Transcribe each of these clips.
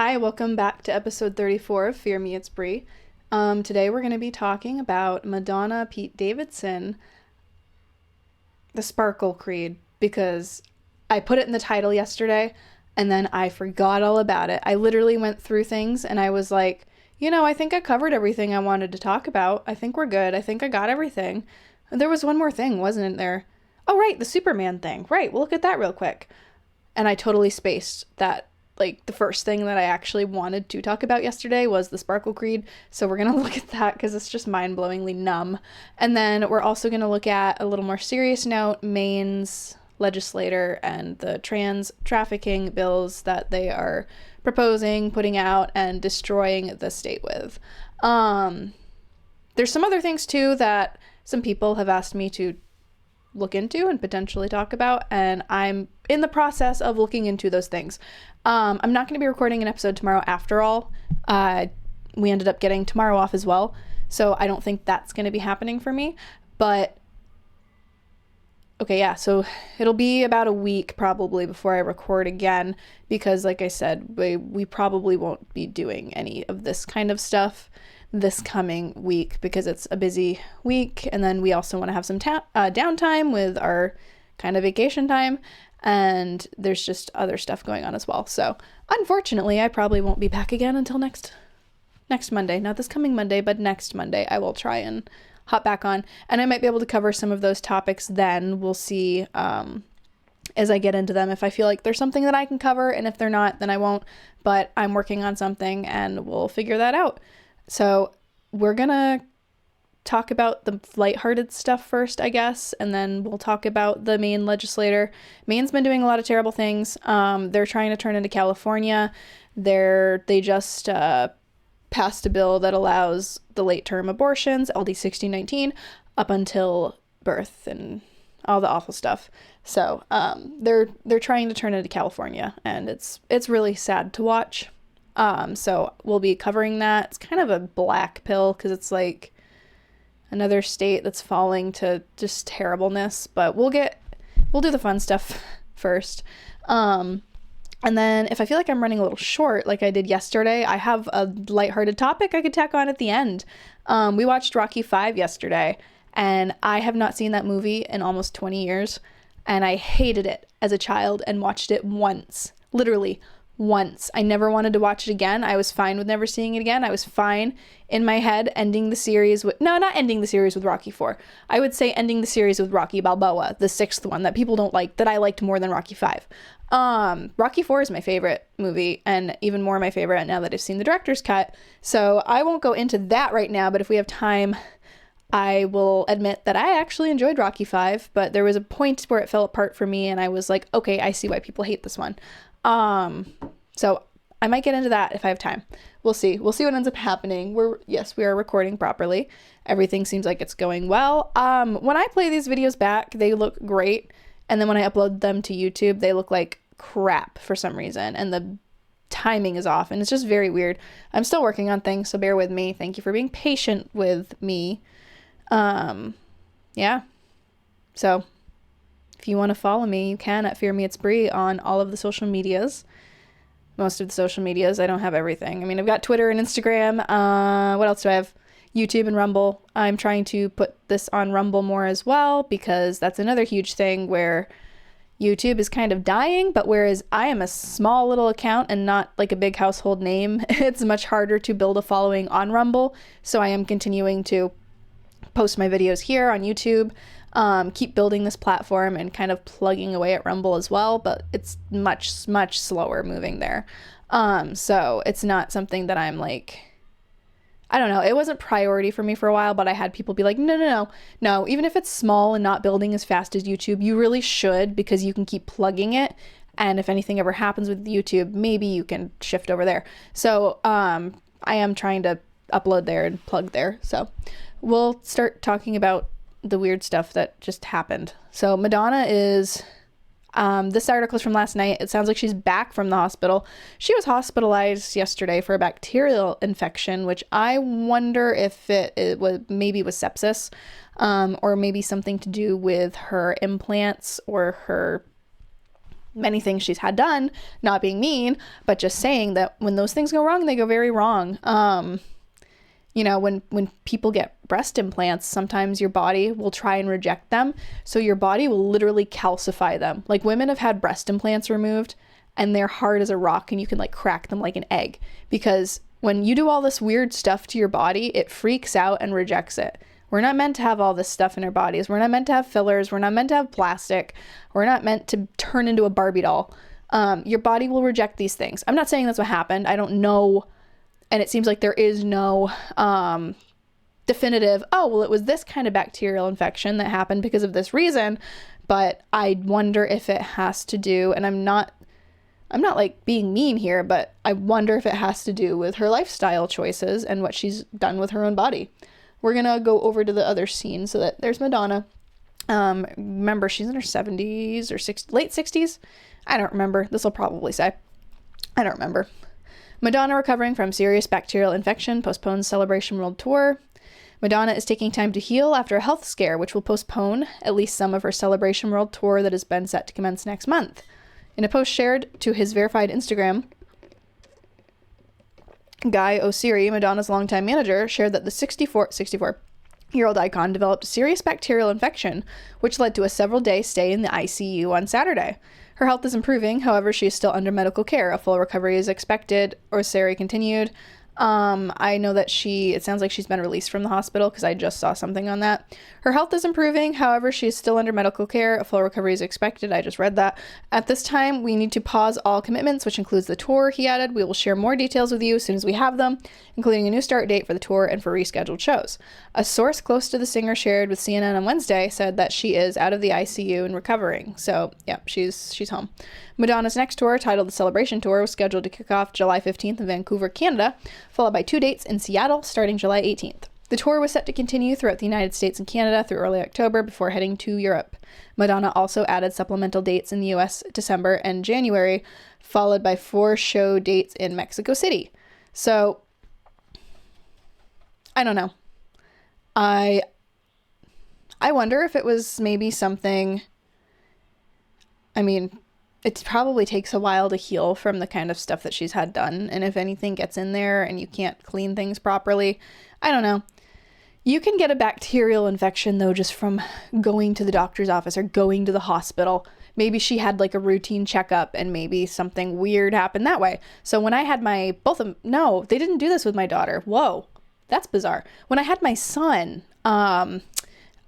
Hi, welcome back to episode 34 of Fear Me It's Brie. Today we're going to be talking about Madonna Pete Davidson, the Sparkle Creed, because I put it in the title yesterday and then I forgot all about it. I literally went through things and I was like, I think I covered everything I wanted to talk about. I think we're good. I think I got everything. There was one more thing, wasn't there? Oh, right, the Superman thing. Right, we'll look at that real quick. And I totally spaced that. Like, the first thing that I actually wanted to talk about yesterday was the Sparkle Creed, so we're going to look at that because it's just mind-blowingly numb. And then we're also going to look at, a little more serious note, Maine's legislator and the trans trafficking bills that they are proposing, putting out, and destroying the state with. There's some other things, too, that some people have asked me to look into and potentially talk about, and I'm in the process of looking into those things. I'm not going to be recording an episode tomorrow after all. We ended up getting tomorrow off as well, so I don't think that's going to be happening for me. But okay, yeah, so it'll be about a week probably before I record again, because like I said, we probably won't be doing any of this kind of stuff this coming week because it's a busy week, and then we also want to have some downtime with our kind of vacation time, and there's just other stuff going on as well. So unfortunately, I probably won't be back again until next Monday. Not this coming Monday, but next Monday I will try and hop back on, and I might be able to cover some of those topics then. We'll see as I get into them if I feel like there's something that I can cover, and if they're not, then I won't. But I'm working on something and we'll figure that out. So we're gonna talk about the lighthearted stuff first, I guess, and then we'll talk about the Maine legislator. Maine's been doing a lot of terrible things. They're trying to turn into California. They just passed a bill that allows the late-term abortions, LD535, up until birth and all the awful stuff. So they're trying to turn into California, and it's really sad to watch. So we'll be covering that. It's kind of a black pill because it's like another state that's falling to just terribleness, but we'll do the fun stuff first. And then if I feel like I'm running a little short, like I did yesterday, I have a lighthearted topic I could tack on at the end. We watched Rocky V yesterday, and I have not seen that movie in almost 20 years, and I hated it as a child and watched it once, literally once. I never wanted to watch it again. I was fine with never seeing it again. I was fine in my head ending the series with, no, not ending the series with Rocky IV. I would say ending the series with Rocky Balboa, the sixth one that people don't like, that I liked more than Rocky V. Rocky IV is my favorite movie, and even more my favorite now that I've seen the director's cut. So I won't go into that right now, but if we have time, I will admit that I actually enjoyed Rocky V, but there was a point where it fell apart for me, and I was like, okay, I see why people hate this one. So I might get into that if I have time. We'll see what ends up happening. We are recording properly. Everything seems like it's going well. When I play these videos back, they look great. And then when I upload them to YouTube, they look like crap for some reason. And the timing is off, and it's just very weird. I'm still working on things, so bear with me. Thank you for being patient with me. Yeah. So if you want to follow me, you can at Fear Me It's Brie on all of the social medias. Most of the social medias. I don't have everything. I mean, I've got Twitter and Instagram. What else do I have? YouTube and Rumble. I'm trying to put this on Rumble more as well, because that's another huge thing where YouTube is kind of dying, but whereas I am a small little account and not like a big household name, it's much harder to build a following on Rumble. So I am continuing to post my videos here on YouTube, keep building this platform and kind of plugging away at Rumble as well, but it's much slower moving there. So it's not something that I'm like, I don't know, it wasn't priority for me for a while, but I had people be like, no, even if it's small and not building as fast as YouTube, you really should, because you can keep plugging it, and if anything ever happens with YouTube, maybe you can shift over there. So I am trying to upload there and plug there. So we'll start talking about the weird stuff that just happened. So Madonna is, this article is from last night. It sounds like she's back from the hospital. She was hospitalized yesterday for a bacterial infection, which I wonder if it was sepsis, or maybe something to do with her implants or her many things she's had done, not being mean, but just saying that when those things go wrong, they go very wrong. You know, when people get breast implants, sometimes your body will try and reject them. So your body will literally calcify them. Like, women have had breast implants removed and they're hard as a rock, and you can like crack them like an egg, because when you do all this weird stuff to your body, it freaks out and rejects it. We're not meant to have all this stuff in our bodies. We're not meant to have fillers. We're not meant to have plastic. We're not meant to turn into a Barbie doll. Your body will reject these things. I'm not saying that's what happened. I don't know. And it seems like there is no definitive, oh, well, it was this kind of bacterial infection that happened because of this reason. But I wonder if it has to do, and I'm not like being mean here, but I wonder if it has to do with her lifestyle choices and what she's done with her own body. We're going to go over to the other scene. So that there's Madonna. Remember, she's in her 70s or late 60s. I don't remember. This will probably say. I don't remember. Madonna recovering from serious bacterial infection, postpones Celebration World Tour. Madonna is taking time to heal after a health scare, which will postpone at least some of her Celebration World Tour that has been set to commence next month. In a post shared to his verified Instagram, Guy Osiri, Madonna's longtime manager, shared that the 64-year-old icon developed a serious bacterial infection, which led to a several-day stay in the ICU on Saturday. Her health is improving, however, she is still under medical care. A full recovery is expected, Osiri continued. I know that it sounds like she's been released from the hospital, because I just saw something on that. Her health is improving, however, she is still under medical care. A full recovery is expected. I just read that. At this time, we need to pause all commitments, which includes the tour, he added. We will share more details with you as soon as we have them, including a new start date for the tour and for rescheduled shows. A source close to the singer shared with CNN on Wednesday said that she is out of the ICU and recovering. So, yeah, she's home. Madonna's next tour, titled the Celebration Tour, was scheduled to kick off July 15th in Vancouver, Canada, followed by 2 dates in Seattle starting July 18th. The tour was set to continue throughout the United States and Canada through early October before heading to Europe. Madonna also added supplemental dates in the US December and January, followed by 4 show dates in Mexico City. So, I don't know. I wonder if it was maybe something, I mean, it probably takes a while to heal from the kind of stuff that she's had done. And if anything gets in there and you can't clean things properly, I don't know. You can get a bacterial infection, though, just from going to the doctor's office or going to the hospital. Maybe she had like a routine checkup and maybe something weird happened that way. So when I had no, they didn't do this with my daughter. Whoa, that's bizarre. When I had my son,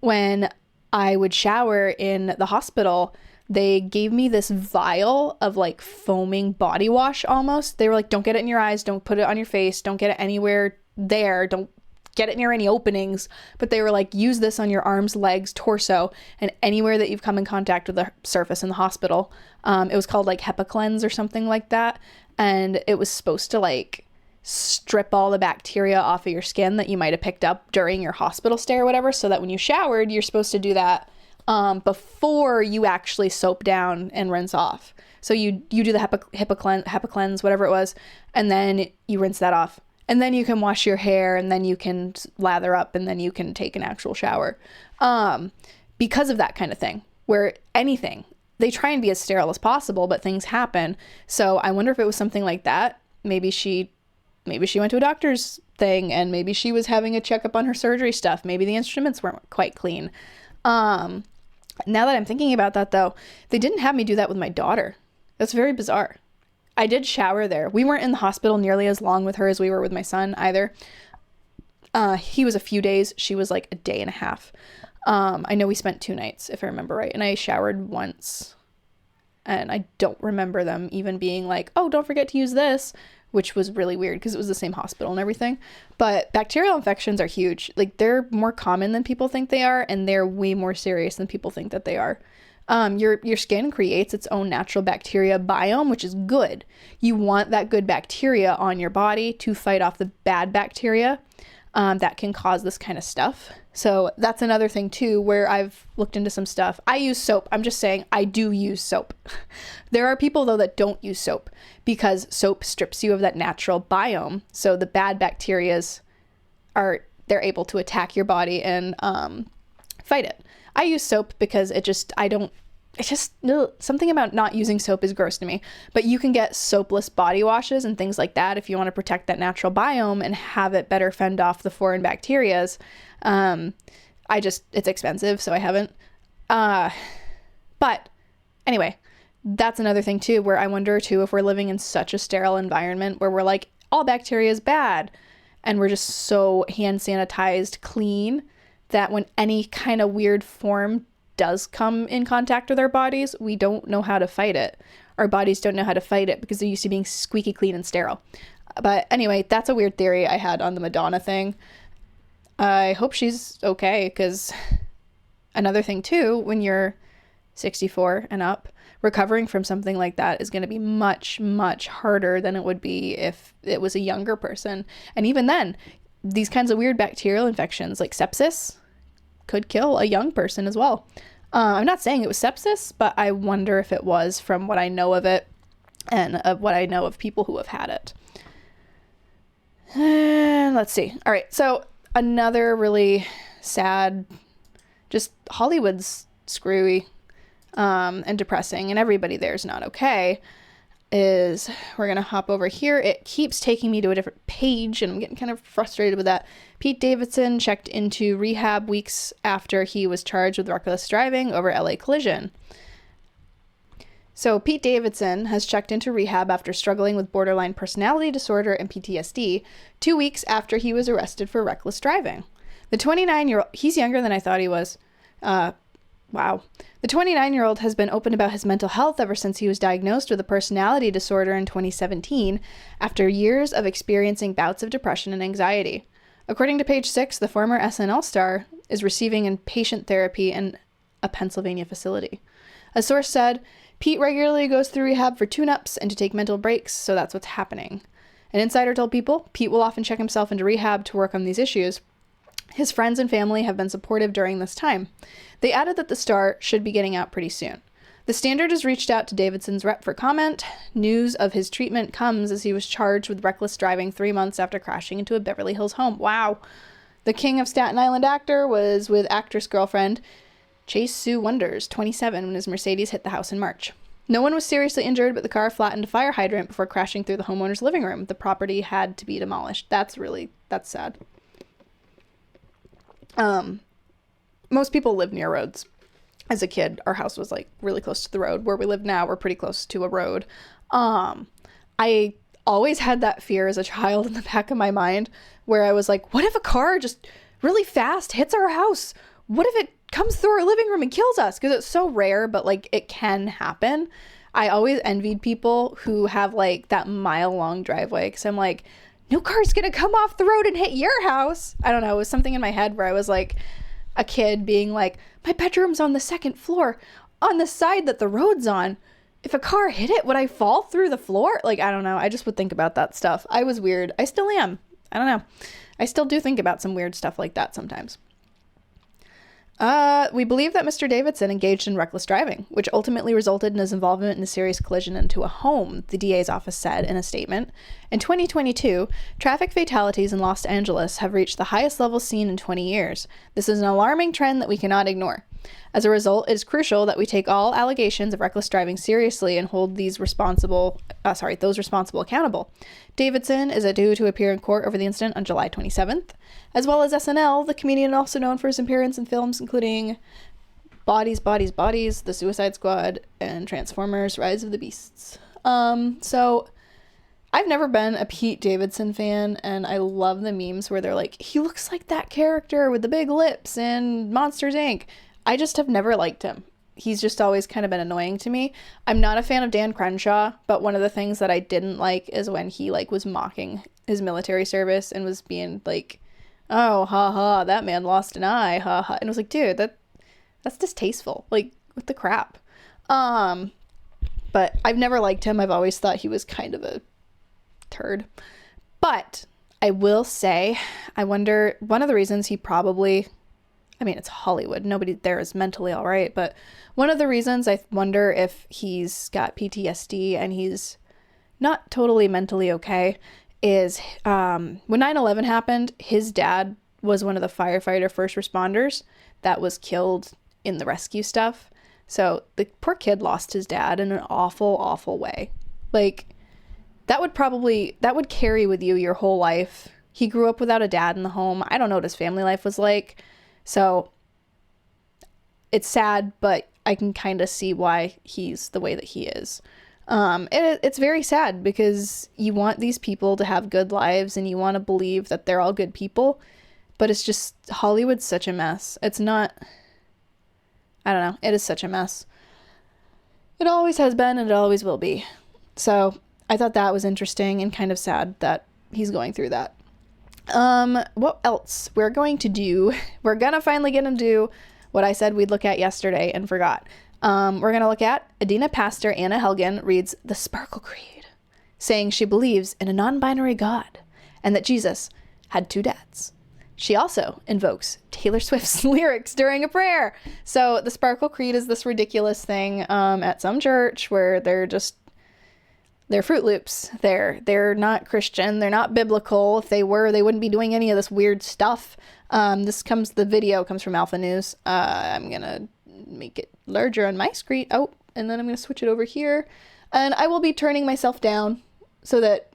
when I would shower in the hospital, they gave me this vial of like foaming body wash almost. They were like, don't get it in your eyes. Don't put it on your face. Don't get it anywhere there. Don't get it near any openings. But they were like, use this on your arms, legs, torso, and anywhere that you've come in contact with the surface in the hospital. It was called like HEPA cleanse or something like that. And it was supposed to like strip all the bacteria off of your skin that you might have picked up during your hospital stay or whatever. So that when you showered, you're supposed to do that before you actually soap down and rinse off. So you do the HEPA cleanse, whatever it was, and then you rinse that off. And then you can wash your hair, and then you can lather up, and then you can take an actual shower. Because of that kind of thing, where they try and be as sterile as possible, but things happen. So I wonder if it was something like that. Maybe she went to a doctor's thing, and maybe she was having a checkup on her surgery stuff. Maybe the instruments weren't quite clean. Now that I'm thinking about that, though, they didn't have me do that with my daughter. That's very bizarre. I did shower there. We weren't in the hospital nearly as long with her as we were with my son either. He was a few days. She was like a day and a half. I know we spent 2 nights, if I remember right. And I showered once. And I don't remember them even being like, oh, don't forget to use this, which was really weird because it was the same hospital and everything. But bacterial infections are huge. Like, they're more common than people think they are, and they're way more serious than people think that they are. Your skin creates its own natural bacteria biome, which is good. You want that good bacteria on your body to fight off the bad bacteria that can cause this kind of stuff. So that's another thing too, where I've looked into some stuff. I use soap. I'm just saying I do use soap. There are people though that don't use soap because soap strips you of that natural biome. So the bad bacterias they're able to attack your body and fight it. I use soap because I don't it's just ugh, something about not using soap is gross to me. But you can get soapless body washes and things like that if you want to protect that natural biome and have it better fend off the foreign bacterias. It's expensive, so I haven't. But anyway, that's another thing too, where I wonder too if we're living in such a sterile environment where we're like, all bacteria is bad, and we're just so hand sanitized clean that when any kind of weird form does come in contact with our bodies, we don't know how to fight it. Our bodies don't know how to fight it because they're used to being squeaky clean and sterile. But anyway, that's a weird theory I had on the Madonna thing. I hope she's okay, because another thing too, when you're 64 and up, recovering from something like that is going to be much, much harder than it would be if it was a younger person. And even then, these kinds of weird bacterial infections like sepsis could kill a young person as well. I'm not saying it was sepsis, but I wonder if it was, from what I know of it and of what I know of people who have had it. And let's see. All right. So another really sad, just Hollywood's screwy and depressing, and everybody there is not okay, is we're going to hop over here. It keeps taking me to a different page, and I'm getting kind of frustrated with that. Pete Davidson checked into rehab weeks after he was charged with reckless driving over LA collision. So Pete Davidson has checked into rehab after struggling with borderline personality disorder and PTSD 2 weeks after he was arrested for reckless driving. The 29-year-old, he's younger than I thought he was. Wow. The 29-year-old has been open about his mental health ever since he was diagnosed with a personality disorder in 2017 after years of experiencing bouts of depression and anxiety. According to page 6, the former SNL star is receiving inpatient therapy in a Pennsylvania facility. A source said, Pete regularly goes through rehab for tune-ups and to take mental breaks, so that's what's happening. An insider told People, Pete will often check himself into rehab to work on these issues. His friends and family have been supportive during this time. They added that the star should be getting out pretty soon. The Standard has reached out to Davidson's rep for comment. News of his treatment comes as he was charged with reckless driving 3 months after crashing into a Beverly Hills home. Wow. The king of Staten Island actor was with actress girlfriend Chase Sue Wonders, 27, when his Mercedes hit the house in March. No one was seriously injured, but the car flattened a fire hydrant before crashing through the homeowner's living room. The property had to be demolished. That's sad. Most people live near roads. As a kid, our house was like really close to the road. Where we live now, we're pretty close to a road. I always had that fear as a child in the back of my mind, where I was like, what if a car just really fast hits our house? What if it comes through our living room and kills us? Because it's so rare, but like it can happen. I always envied people who have like that mile-long driveway, because I'm like, no car's gonna come off the road and hit your house. I don't know. It was something in my head where I was like a kid being like, my bedroom's on the second floor on the side that the road's on. If a car hit it, would I fall through the floor? Like, I don't know. I just would think about that stuff. I was weird. I still am. I don't know. I still do think about some weird stuff like that sometimes. We believe that Mr. Davidson engaged in reckless driving, which ultimately resulted in his involvement in a serious collision into a home, the DA's office said in a statement. In 2022, traffic fatalities in Los Angeles have reached the highest level seen in 20 years. This is an alarming trend that we cannot ignore. As a result, it is crucial that we take all allegations of reckless driving seriously and hold those responsible accountable. Davidson is due to appear in court over the incident on July 27th, as well as SNL, the comedian also known for his appearance in films including Bodies, Bodies, Bodies, The Suicide Squad, and Transformers: Rise of the Beasts. So I've never been a Pete Davidson fan, and I love the memes where they're like, he looks like that character with the big lips in Monsters, Inc. I just have never liked him. He's just always kind of been annoying to me. I'm not a fan of Dan Crenshaw, but one of the things that I didn't like is when he like was mocking his military service and was being like, oh, ha ha, that man lost an eye, ha ha. And I was like, dude, that's distasteful. Like, what the crap? But I've never liked him. I've always thought he was kind of a turd. But I will say, I wonder, one of the reasons he probably, I mean, it's Hollywood. Nobody there is mentally all right. But one of the reasons I wonder if he's got PTSD and he's not totally mentally okay is when 9/11 happened, his dad was one of the firefighter first responders that was killed in the rescue stuff. So the poor kid lost his dad in an awful, awful way. Like, that would carry with you your whole life. He grew up without a dad in the home. I don't know what his family life was like. So it's sad, but I can kind of see why he's the way that he is. It's very sad because you want these people to have good lives and you want to believe that they're all good people, but it's just, Hollywood's such a mess. It's not, I don't know. It is such a mess. It always has been and it always will be. So I thought that was interesting and kind of sad that he's going through that. What else we're going to finally get into what I said we'd look at yesterday and forgot. We're going to look at Adina pastor Anna Helgen reads the Sparkle Creed, saying she believes in a non-binary God and that Jesus had 2 dads. She also invokes Taylor Swift's lyrics during a prayer. So the Sparkle Creed is this ridiculous thing at some church where they're Fruit Loops. They're not Christian. They're not biblical. If they were, they wouldn't be doing any of this weird stuff. The video comes from Alpha News. I'm going to make it larger on my screen. Oh, and then I'm going to switch it over here. And I will be turning myself down so that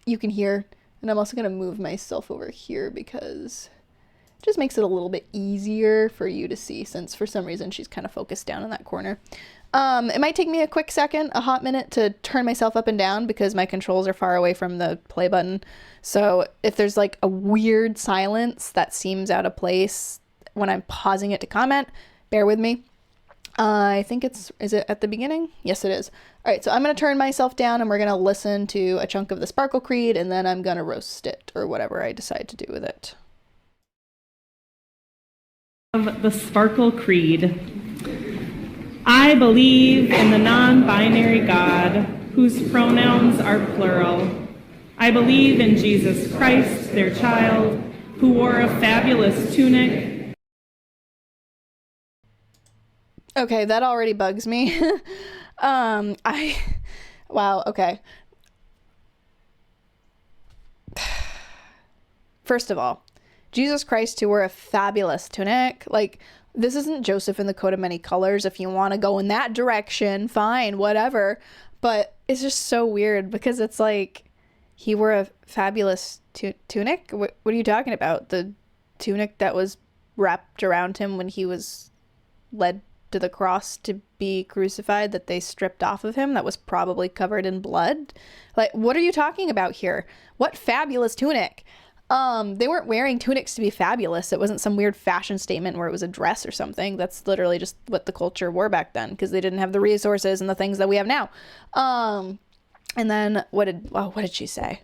you can hear. And I'm also going to move myself over here because it just makes it a little bit easier for you to see, since for some reason she's kind of focused down in that corner. It might take me a quick second, a hot minute, to turn myself up and down because my controls are far away from the play button. So if there's like a weird silence that seems out of place when I'm pausing it to comment, bear with me. I think is it at the beginning? Yes, it is. All right, so I'm going to turn myself down and we're going to listen to a chunk of the Sparkle Creed and then I'm going to roast it or whatever I decide to do with it. Of the Sparkle Creed. I believe in the non-binary God, whose pronouns are plural. I believe in Jesus Christ, their child, who wore a fabulous tunic. Okay, that already bugs me. Wow, okay. First of all, Jesus Christ, who wore a fabulous tunic, like, this isn't Joseph in the coat of many colors. If you want to go in that direction, fine, whatever. But it's just so weird because it's like he wore a fabulous tunic. What are you talking about? The tunic that was wrapped around him when he was led to the cross to be crucified, that they stripped off of him, that was probably covered in blood. Like, what are you talking about here? What fabulous tunic? They weren't wearing tunics to be fabulous. It wasn't some weird fashion statement where it was a dress or something. That's literally just what the culture wore back then because they didn't have the resources and the things that we have now. And then what did she say?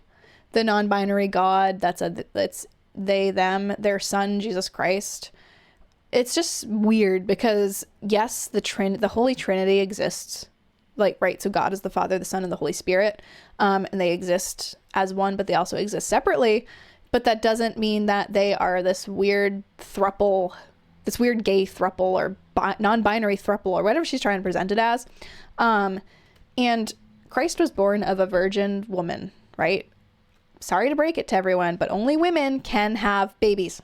The non-binary God, that's they, them, their son, Jesus Christ. It's just weird because yes, the Holy Trinity exists. Like, right, so God is the Father, the Son, and the Holy Spirit. And they exist as one, but they also exist separately. But that doesn't mean that they are this weird throuple, this weird gay throuple or non-binary throuple or whatever she's trying to present it as. And Christ was born of a virgin woman, right? Sorry to break it to everyone, but only women can have babies.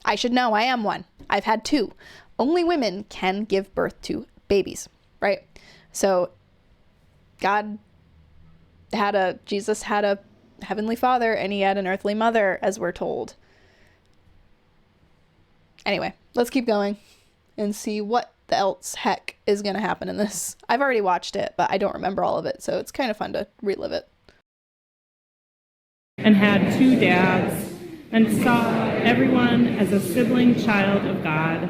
I should know, I am one. I've had 2. Only women can give birth to babies, right? So Jesus had a heavenly father and he had an earthly mother, as we're told. Anyway, let's keep going and see what the else heck is going to happen in this. I've already watched it, but I don't remember all of it, so it's kind of fun to relive it. And had 2 dads and saw everyone as a sibling child of God.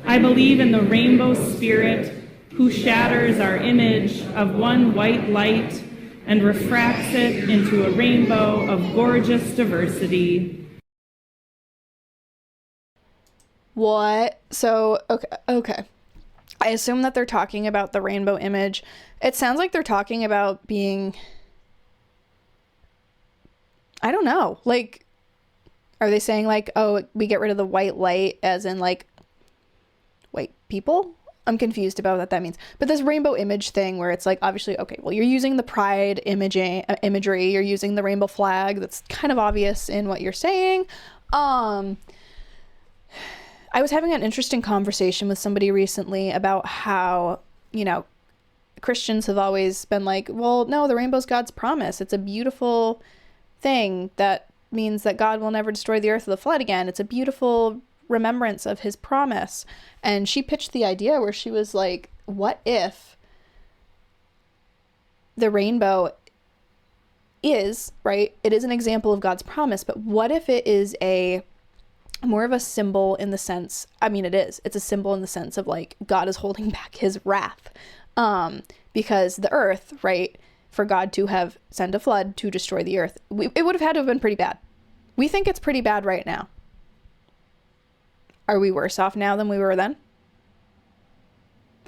I believe in the rainbow spirit who shatters our image of one white light and refracts it into a rainbow of gorgeous diversity. What? So, okay. I assume that they're talking about the rainbow image. It sounds like they're talking about being, I don't know, like, are they saying like, oh, we get rid of the white light as in like white people? I'm confused about what that means. But this rainbow image thing where it's like, obviously, okay, well, you're using the pride imagery, you're using the rainbow flag. That's kind of obvious in what you're saying. I I was having an interesting conversation with somebody recently about how, Christians have always been like, well, no, the rainbow's God's promise. It's a beautiful thing that means that God will never destroy the earth with a flood again. It's a beautiful remembrance of his promise. And she pitched the idea where she was like, what if the rainbow is, right? It is an example of God's promise, but what if it is more of a symbol in the sense, it's a symbol in the sense of like God is holding back his wrath. Because the earth, right, for God to have sent a flood to destroy the earth, it would have had to have been pretty bad. We think it's pretty bad right now. Are we worse off now than we were then?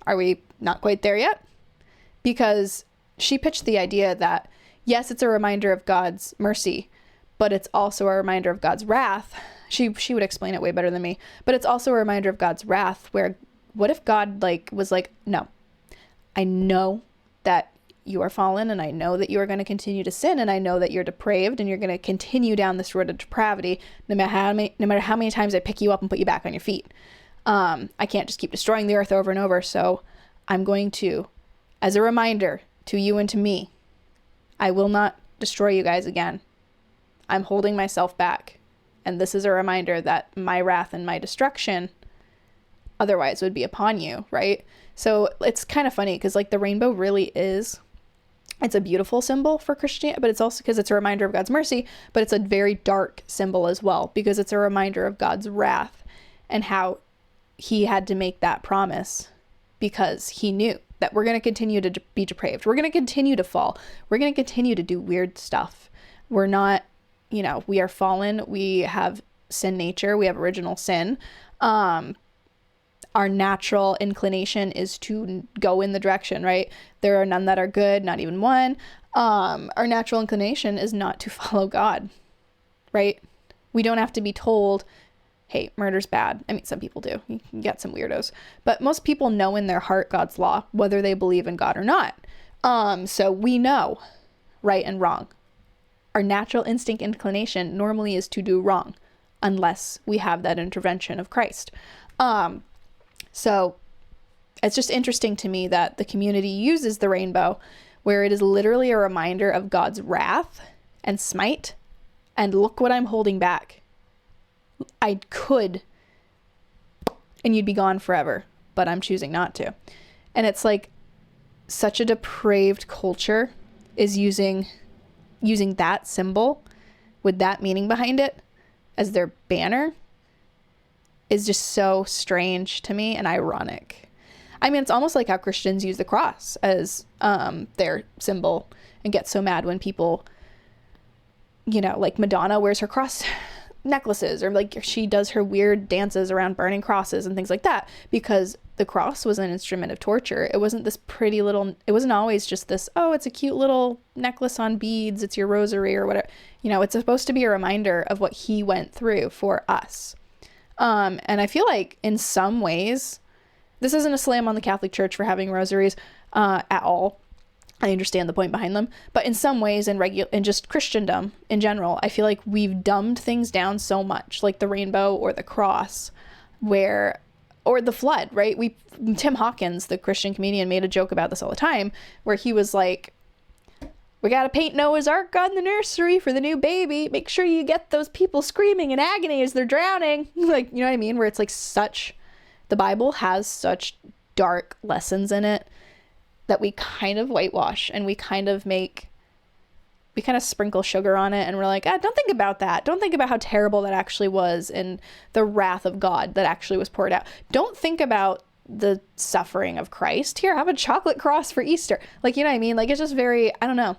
Are we not quite there yet? Because she pitched the idea that, yes, it's a reminder of God's mercy, but it's also a reminder of God's wrath. She would explain it way better than me, but it's also a reminder of God's wrath, where what if God was like, no, I know that you are fallen, and I know that you are going to continue to sin, and I know that you're depraved, and you're going to continue down this road of depravity, no matter how many times I pick you up and put you back on your feet. I can't just keep destroying the earth over and over, so I'm going to, as a reminder to you and to me, I will not destroy you guys again. I'm holding myself back, and this is a reminder that my wrath and my destruction otherwise would be upon you, right? So it's kind of funny because like the rainbow really is, it's a beautiful symbol for Christianity, but it's also because it's a reminder of God's mercy, but it's a very dark symbol as well, because it's a reminder of God's wrath and how he had to make that promise because he knew that we're going to continue to be depraved. We're going to continue to fall. We're going to continue to do weird stuff. We're not, we are fallen. We have sin nature. We have original sin. Our natural inclination is to go in the direction, right? There are none that are good, not even one. Our natural inclination is not to follow God, right? We don't have to be told, hey, murder's bad. I mean, some people do. You can get some weirdos. But most people know in their heart God's law, whether they believe in God or not. So we know right and wrong. Our natural instinct inclination normally is to do wrong, unless we have that intervention of Christ. So it's just interesting to me that the community uses the rainbow, where it is literally a reminder of God's wrath and smite. And look what I'm holding back. I could, and you'd be gone forever, but I'm choosing not to. And it's like such a depraved culture is using that symbol with that meaning behind it as their banner is just so strange to me and ironic. I mean, it's almost like how Christians use the cross as their symbol and get so mad when people, like Madonna wears her cross necklaces, or like she does her weird dances around burning crosses and things like that, because the cross was an instrument of torture. It wasn't this pretty little, it wasn't always just this, oh, it's a cute little necklace on beads, it's your rosary or whatever. It's supposed to be a reminder of what he went through for us. And I feel like in some ways, this isn't a slam on the Catholic Church for having rosaries at all. I understand the point behind them, but in some ways, in just Christendom in general, I feel like we've dumbed things down so much, like the rainbow or the cross, or the flood, right? Tim Hawkins, the Christian comedian, made a joke about this all the time, where he was like, we got to paint Noah's Ark on the nursery for the new baby. Make sure you get those people screaming in agony as they're drowning. Like, you know what I mean? Where it's like the Bible has such dark lessons in it that we kind of whitewash, and we kind of sprinkle sugar on it, and we're like, don't think about that. Don't think about how terrible that actually was and the wrath of God that actually was poured out. Don't think about the suffering of Christ. Here, have a chocolate cross for Easter. Like, you know what I mean? Like, it's just very, I don't know.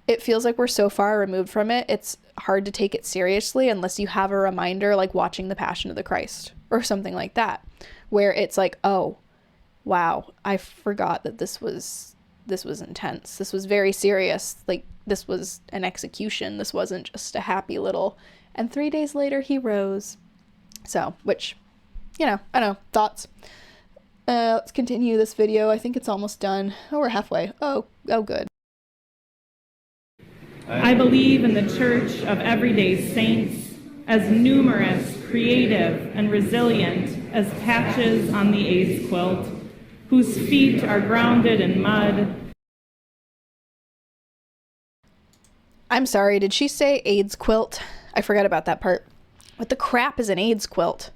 It feels like we're so far removed from it. It's hard to take it seriously unless you have a reminder, like watching The Passion of the Christ or something like that, where it's like, oh, wow, I forgot that this was intense. This was very serious. Like, this was an execution. This wasn't just a happy little, and 3 days later he rose. So, which, I don't know, thoughts. Let's continue this video. I think it's almost done. Oh, we're halfway. Oh, good. I believe in the Church of Everyday Saints, as numerous creative and resilient as patches on the AIDS quilt, whose feet are grounded in mud. I'm sorry, did she say AIDS quilt? I forgot about that part. What the crap is an AIDS quilt?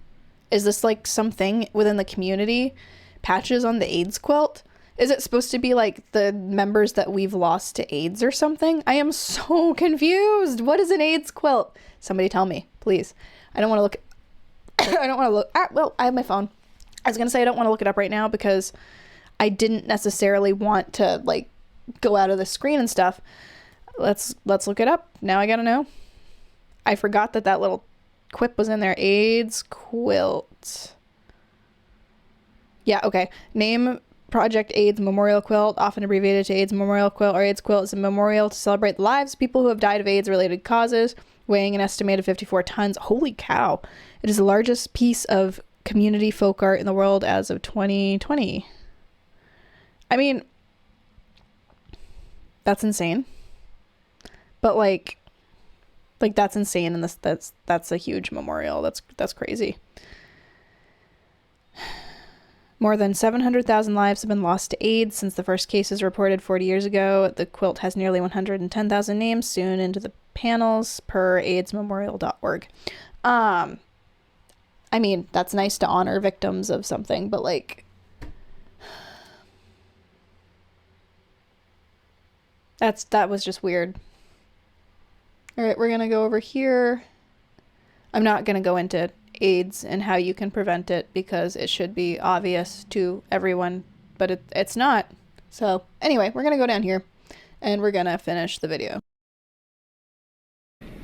Is this like something within the community? Patches on the AIDS quilt? Is it supposed to be like the members that we've lost to AIDS or something? I am so confused. What is an AIDS quilt? Somebody tell me, please. I don't want to look. I don't want to look. Well, I have my phone. I was going to say I don't want to look it up right now because I didn't necessarily want to like go out of the screen and stuff. Let's look it up. Now I got to know. I forgot that little quip was in there. AIDS quilt. Yeah, okay. Name Project AIDS Memorial Quilt, often abbreviated to AIDS Memorial Quilt or AIDS Quilt, is a memorial to celebrate the lives of people who have died of AIDS-related causes, weighing an estimated 54 tons. Holy cow. It is the largest piece of community folk art in the world as of 2020. I mean, that's insane. But like that's insane, and that's a huge memorial. That's crazy. More than 700,000 lives have been lost to AIDS since the first cases reported 40 years ago. The quilt has nearly 110,000 names soon into the panels per aidsmemorial.org. I mean, that's nice to honor victims of something, but like that was just weird. All right, we're going to go over here. I'm not going to go into AIDS and how you can prevent it because it should be obvious to everyone, but it's not. So anyway, we're going to go down here and we're going to finish the video.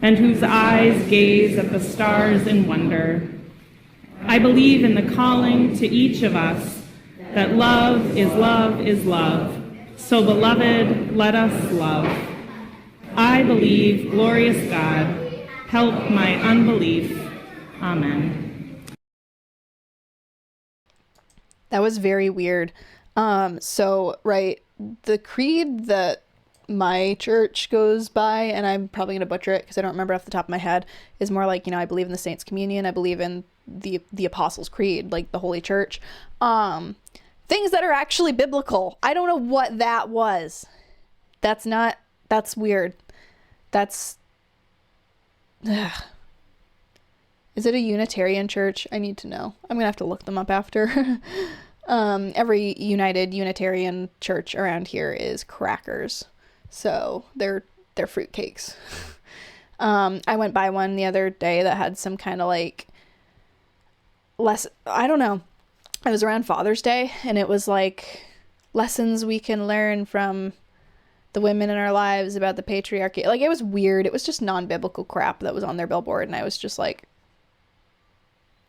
And whose eyes gaze at the stars in wonder. I believe in the calling to each of us that love is love is love. So beloved, let us love. I believe, glorious God, help my unbelief. Amen. That was very weird. So, right, the creed that my church goes by, and I'm probably going to butcher it because I don't remember off the top of my head, is more like, I believe in the Saints' Communion. I believe in the Apostles' Creed, like the Holy Church. Things that are actually biblical. I don't know what that was. That's weird. Ugh. Is it a Unitarian church? I need to know. I'm gonna have to look them up after. Every Unitarian church around here is crackers, so they're fruitcakes. I went by one the other day that had some kind of like I don't know. It was around Father's Day, and it was like lessons we can learn from the women in our lives about the patriarchy. Like, it was weird. It was just non-biblical crap that was on their billboard, and I was just like,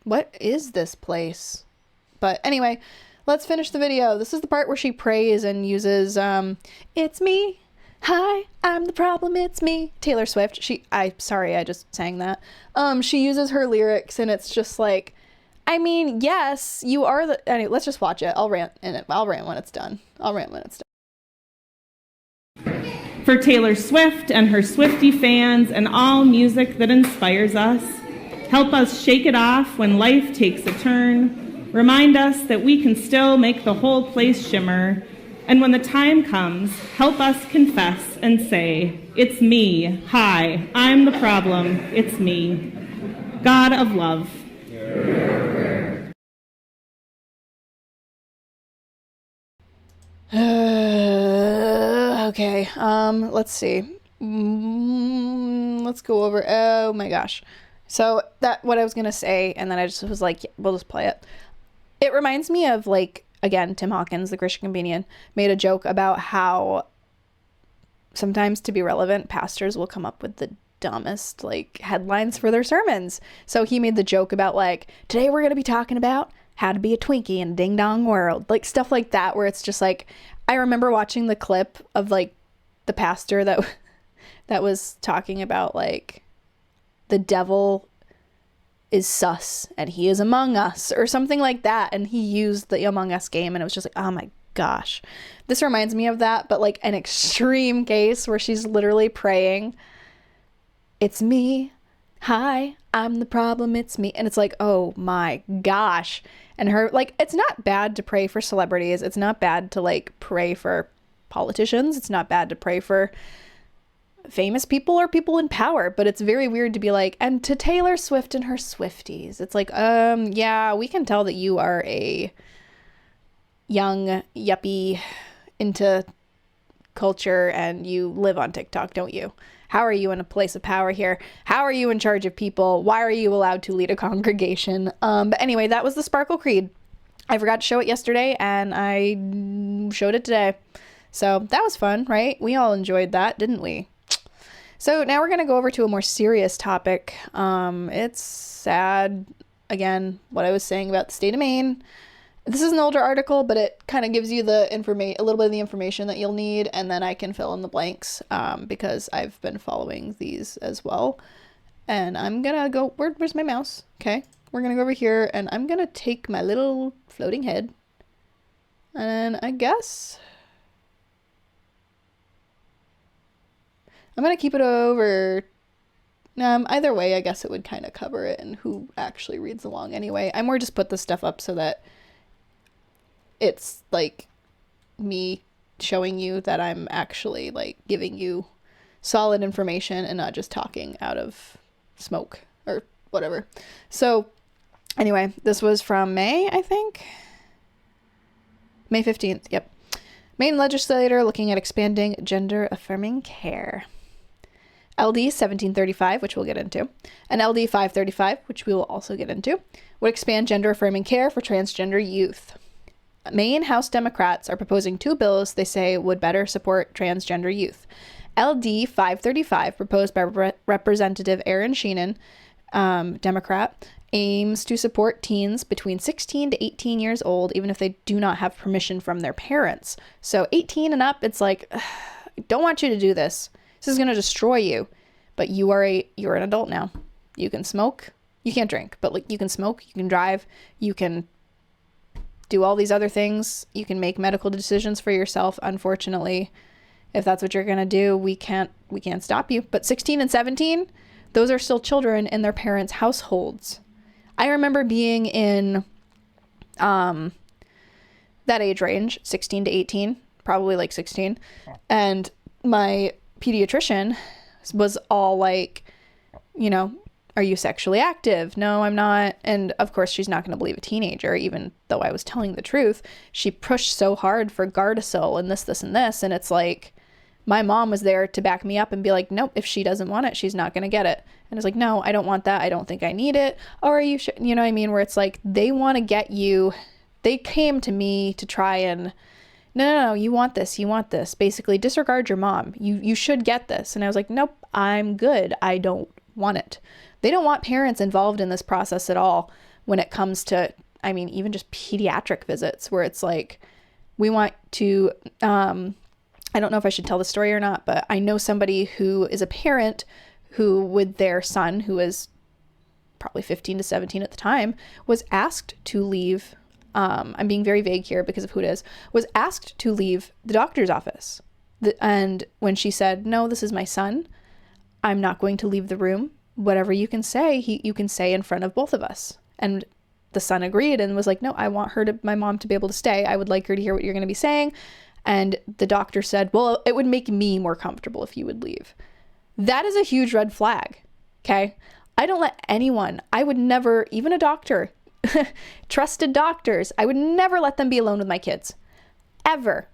what is this place? But anyway, let's finish the video. This is the part where she prays and uses it's me, hi, I'm the problem, it's me, Taylor Swift. Sorry, I just sang that. She uses her lyrics, and it's just like, I mean, yes, you are the... Anyway, let's just watch it. I'll rant in it. I'll rant when it's done. For Taylor Swift and her Swiftie fans and all music that inspires us, help us shake it off when life takes a turn. Remind us that we can still make the whole place shimmer. And when the time comes, help us confess and say, it's me, hi, I'm the problem, it's me. God of love. Okay, let's see. Let's go over, oh my gosh. So what I was going to say, and then I just was like, yeah, we'll just play it. It reminds me of, like, again, Tim Hawkins, the Christian comedian, made a joke about how sometimes, to be relevant, pastors will come up with the dumbest, like, headlines for their sermons. So he made the joke about, like, today we're going to be talking about how to be a Twinkie in a ding-dong world. Like, stuff like that, where it's just like, I remember watching the clip of, like, the pastor that was talking about, like, the devil is sus and he is among us or something like that, and he used the Among Us game, and it was just like, oh my gosh. This reminds me of that, but like an extreme case where she's literally praying, it's me, hi, I'm the problem, it's me. And it's like, oh my gosh. And her, like, it's not bad to pray for celebrities. It's not bad to, like, pray for politicians. It's not bad to pray for famous people or people in power, but it's very weird to be like, and to Taylor Swift and her Swifties. It's like, yeah, we can tell that you are a young yuppie into culture and you live on TikTok, don't you? How are you in a place of power here? How are you in charge of people? Why are you allowed to lead a congregation? But anyway, that was the Sparkle Creed. I forgot to show it yesterday and I showed it today. So that was fun, right? We all enjoyed that, didn't we? So now we're going to go over to a more serious topic. It's sad, again, what I was saying about the state of Maine. This is an older article, but it kind of gives you a little bit of the information that you'll need, and then I can fill in the blanks because I've been following these as well. And I'm going to go, where's my mouse? Okay, we're going to go over here, and I'm going to take my little floating head, and I guess I'm going to keep it over. Either way, I guess it would kind of cover it, and who actually reads along anyway. I more just put this stuff up so that it's like me showing you that I'm actually like giving you solid information and not just talking out of smoke or whatever. So anyway, this was from May, I think. May 15th. Yep. Maine legislator looking at expanding gender affirming care. LD 1735, which we'll get into, and LD 535, which we will also get into, would expand gender affirming care for transgender youth. Maine House Democrats are proposing 2 bills they say would better support transgender youth. LD 535, proposed by Representative Aaron Sheenan, Democrat, aims to support teens between 16 to 18 years old, even if they do not have permission from their parents. So 18 and up, it's like, I don't want you to do this. This is going to destroy you. But you're an adult now. You can smoke. You can't drink, but like you can smoke, you can drive, you can do all these other things. You can make medical decisions for yourself. Unfortunately, if that's what you're going to do, we can't stop you. But 16 and 17, those are still children in their parents' households. I remember being in that age range, 16 to 18, probably like 16. And my pediatrician was all like, you know, are you sexually active? No, I'm not. And of course, she's not going to believe a teenager, even though I was telling the truth. She pushed so hard for Gardasil and this, and this. And it's like, my mom was there to back me up and be like, nope, if she doesn't want it, she's not going to get it. And it's like, no, I don't want that. I don't think I need it. Or are you sure? You know what I mean? Where it's like, they want to get you. They came to me to try and, no, you want this. You want this. Basically, disregard your mom. You should get this. And I was like, nope, I'm good. I don't want it. They don't want parents involved in this process at all when it comes to, I mean, even just pediatric visits where it's like, we want to, I don't know if I should tell the story or not, but I know somebody who is a parent who, with their son, who was probably 15 to 17 at the time, was asked to leave. I'm being very vague here because of who it is, was asked to leave the doctor's office. And when she said, no, this is my son, I'm not going to leave the room. Whatever you can say, you can say in front of both of us. And the son agreed and was like, no, I want my mom to be able to stay. I would like her to hear what you're going to be saying. And the doctor said, well, it would make me more comfortable if you would leave. That is a huge red flag. Okay. I don't let anyone, I would never, even a doctor, trusted doctors, I would never let them be alone with my kids. Ever.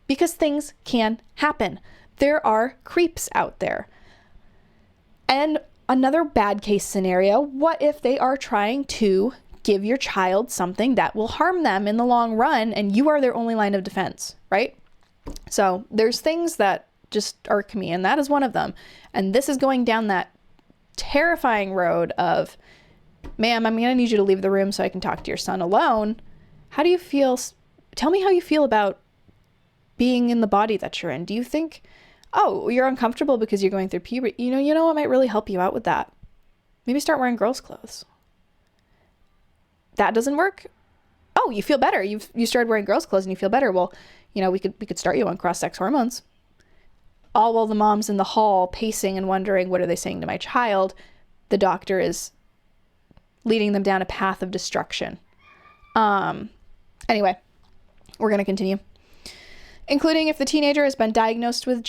Because things can happen. There are creeps out there. And another bad case scenario, what if they are trying to give your child something that will harm them in the long run and you are their only line of defense, right? So there's things that just irk me, and that is one of them. And this is going down that terrifying road of, ma'am, I'm going to need you to leave the room so I can talk to your son alone. How do you feel? Tell me how you feel about being in the body that you're in. Do you think, oh, you're uncomfortable because you're going through puberty? You know what might really help you out with that? Maybe start wearing girls' clothes. That doesn't work? Oh, you feel better. You started wearing girls' clothes and you feel better. Well, we could start you on cross-sex hormones. All while the mom's in the hall pacing and wondering, what are they saying to my child? the doctor is leading them down a path of destruction. Anyway, we're going to continue. Including if the teenager has been diagnosed with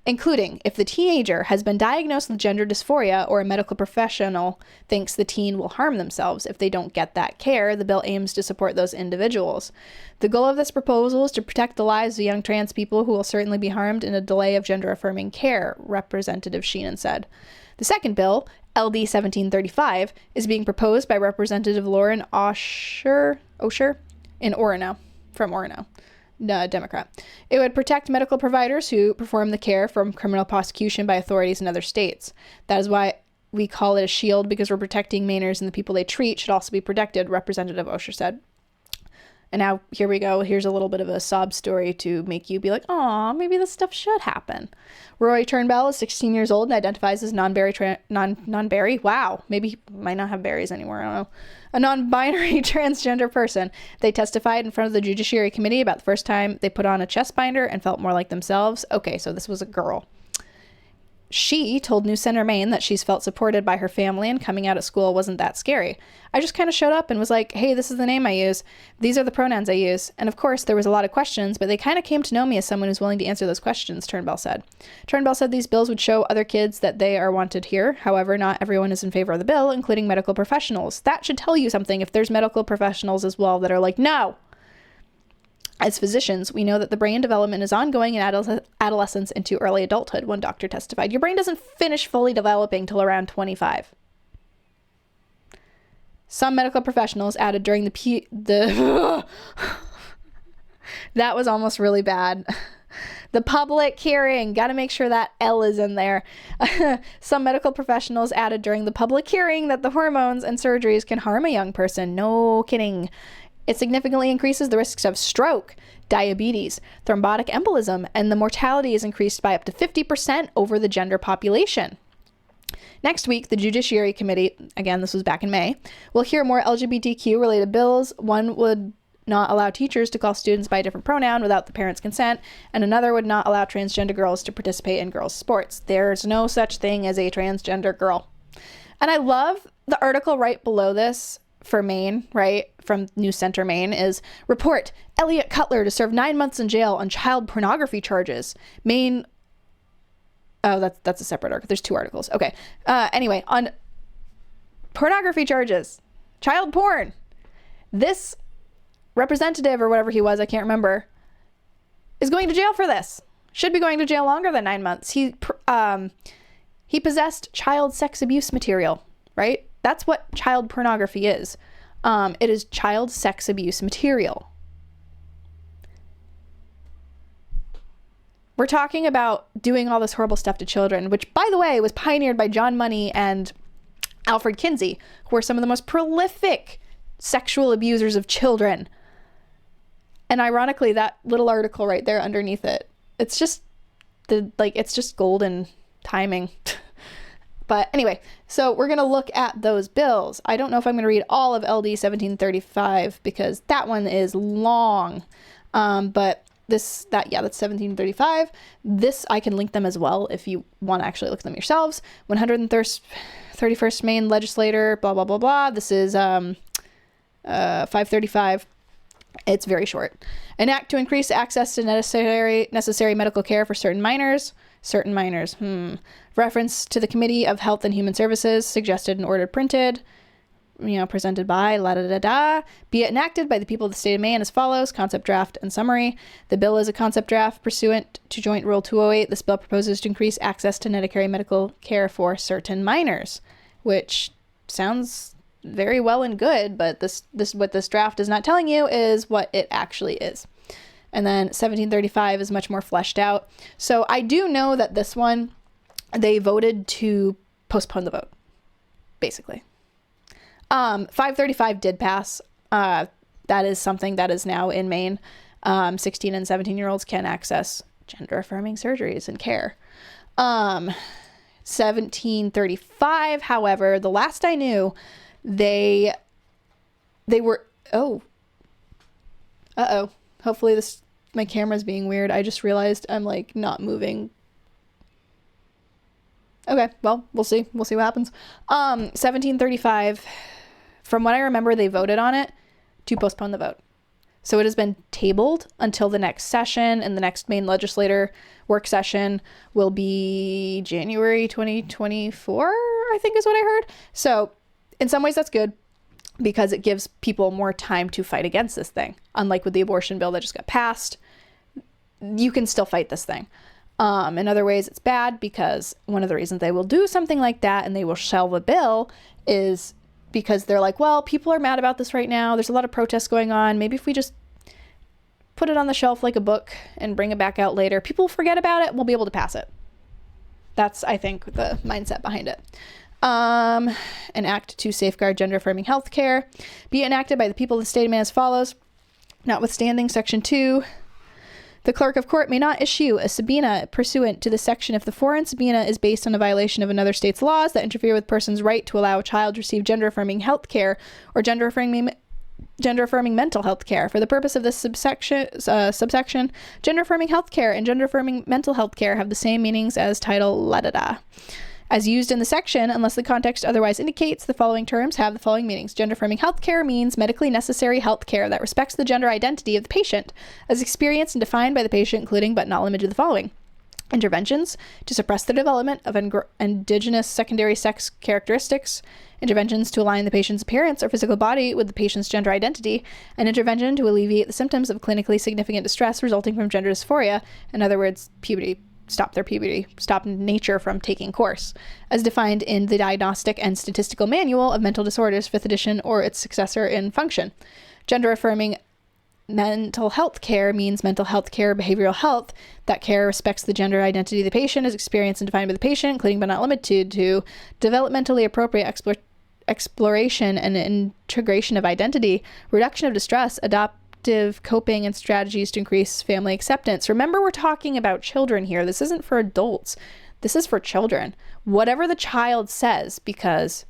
including if the teenager has been diagnosed with gender dysphoria or a medical professional thinks the teen will harm themselves if they don't get that care, the bill aims to support those individuals. The goal of this proposal is to protect the lives of young trans people who will certainly be harmed in a delay of gender-affirming care, Representative Sheenan said. The second bill, LD535, is being proposed by Representative Lauren Osher in Orono, from Orono. Democrat. It would protect medical providers who perform the care from criminal prosecution by authorities in other states. That is why we call it a shield, because we're protecting Mainers, and the people they treat should also be protected, Representative Osher said. And now here we go. Here's a little bit of a sob story to make you be like, "Aw, maybe this stuff should happen." Roy Turnbull is 16 years old and identifies as non-berry. Wow, maybe he might not have berries anymore. I don't know. A non-binary transgender person. They testified in front of the Judiciary Committee about the first time they put on a chest binder and felt more like themselves. Okay, so this was a girl. She told News Center Maine that she's felt supported by her family and coming out at school wasn't that scary. I just kind of showed up and was like, hey, this is the name I use. These are the pronouns I use. And of course, there was a lot of questions, but they kind of came to know me as someone who's willing to answer those questions, Turnbull said. Turnbull said these bills would show other kids that they are wanted here. However, not everyone is in favor of the bill, including medical professionals. That should tell you something if there's medical professionals as well that are like, no. As physicians, we know that the brain development is ongoing in adolescence into early adulthood, one doctor testified. Your brain doesn't finish fully developing till around 25. Some medical professionals added during the that was almost really bad. The public hearing, got to make sure that L is in there. Some medical professionals added during the public hearing that the hormones and surgeries can harm a young person. No kidding. It significantly increases the risks of stroke, diabetes, thrombotic embolism, and the mortality is increased by up to 50% over the gender population. Next week, the Judiciary Committee, again, this was back in May, will hear more LGBTQ-related bills. One would not allow teachers to call students by a different pronoun without the parents' consent, and another would not allow transgender girls to participate in girls' sports. There's no such thing as a transgender girl. And I love the article right below this for Maine, right, from News Center Maine, is report Elliot Cutler to serve 9 months in jail on child pornography charges. Maine. Oh, that's a separate article. There's two articles. Okay. Anyway, on pornography charges, child porn. This representative or whatever he was, I can't remember, is going to jail for this. Should be going to jail longer than 9 months. He possessed child sex abuse material, right? That's what child pornography is. It is child sex abuse material. We're talking about doing all this horrible stuff to children, which, by the way, was pioneered by John Money and Alfred Kinsey, who are some of the most prolific sexual abusers of children. And ironically, that little article right there underneath it, it's just it's just golden timing. But anyway, so we're going to look at those bills. I don't know if I'm going to read all of LD 1735 because that one is long. But that's 1735. This, I can link them as well if you want to actually look at them yourselves. 131st Maine legislator, blah, blah, blah, blah. This is 535. It's very short. An act to increase access to necessary medical care for certain minors. Reference to the Committee of Health and Human Services, suggested and ordered printed, presented by be it enacted by the people of the state of Maine as follows: concept draft and summary. The bill is a concept draft pursuant to Joint Rule 208. This bill proposes to increase access to necessary medical care for certain minors, which sounds very well and good, but this what this draft is not telling you is what it actually is. And then 1735 is much more fleshed out. So I do know that this one, they voted to postpone the vote, basically. 535 did pass. That is something that is now in Maine. 16 and 17-year-olds can access gender-affirming surgeries and care. 1735, however, the last I knew, they were... Hopefully my camera's being weird. I just realized I'm not moving. Okay, well, we'll see. We'll see what happens. 1735, from what I remember, they voted on it to postpone the vote. So it has been tabled until the next session, and the next Maine legislator work session will be January 2024, I think is what I heard. So in some ways that's good because it gives people more time to fight against this thing. Unlike with the abortion bill that just got passed, you can still fight this thing. In other ways, it's bad because one of the reasons they will do something like that and they will shelve a bill is because they're like, well, people are mad about this right now. There's a lot of protests going on. Maybe if we just put it on the shelf like a book and bring it back out later, people forget about it, we'll be able to pass it. That's, I think, the mindset behind it. An act to safeguard gender-affirming health care be enacted by the people of the state of Maine as follows. Notwithstanding Section 2, the clerk of court may not issue a subpoena pursuant to the section if the foreign subpoena is based on a violation of another state's laws that interfere with a person's right to allow a child to receive gender-affirming health care or gender-affirming mental health care. For the purpose of this subsection, gender-affirming health care and gender-affirming mental health care have the same meanings as Title la-da-da. As used in the section, unless the context otherwise indicates, the following terms have the following meanings. Gender-affirming health care means medically necessary health care that respects the gender identity of the patient, as experienced and defined by the patient, including but not limited to the following. Interventions to suppress the development of indigenous secondary sex characteristics, interventions to align the patient's appearance or physical body with the patient's gender identity, and intervention to alleviate the symptoms of clinically significant distress resulting from gender dysphoria, in other words, puberty. Stop their puberty, stop nature from taking course, as defined in the Diagnostic and Statistical Manual of Mental Disorders, 5th edition, or its successor in function. Gender-affirming mental health care means mental health care, behavioral health. That care respects the gender identity of the patient, is experienced and defined by the patient, including but not limited to developmentally appropriate exploration and integration of identity, reduction of distress, adoptive coping and strategies to increase family acceptance. Remember, we're talking about children here. This isn't for adults. This is for children. Whatever the child says, because